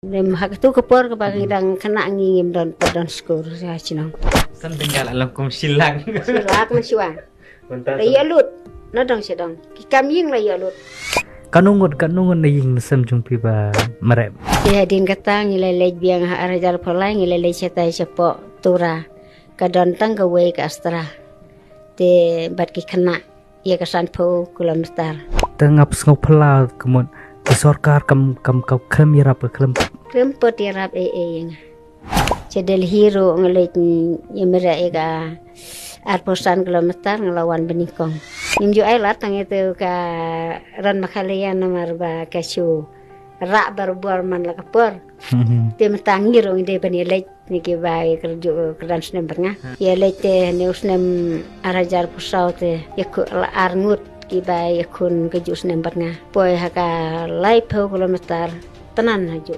Nem hak tu kepor ke bagi dang kena ngingim don skor ya cinong. San tinggal alam kum silang. Silak mensyuang. Raya lut. Nadang sedang. Kami yang raya lut. Kanungut na ying sem jumpi ba marep. Dia din kata ngilele biang arajar polai ngilele cetai cepo tura. Kadon tang ke wei ke astra. Te bat ki kena ia kesan po kilometer. Tengap ngop pala kemon di sorkar kam kau krem yarap krem. Krem pot yarap yang. Cedel hero ngelet yemera ega arposan kilometer ngelawan benikong. Nimju ailat tang itu ka ran makalian nomor ba kasu rak baru man la kapor. Te metangi rong de benilek niki bae kerja keran senem bernga. Ya lete ne usnem arajar pusau te yaku arngut ki bae yakun keju senem bernga. Poi haka lai 10 kilometer tenan haju.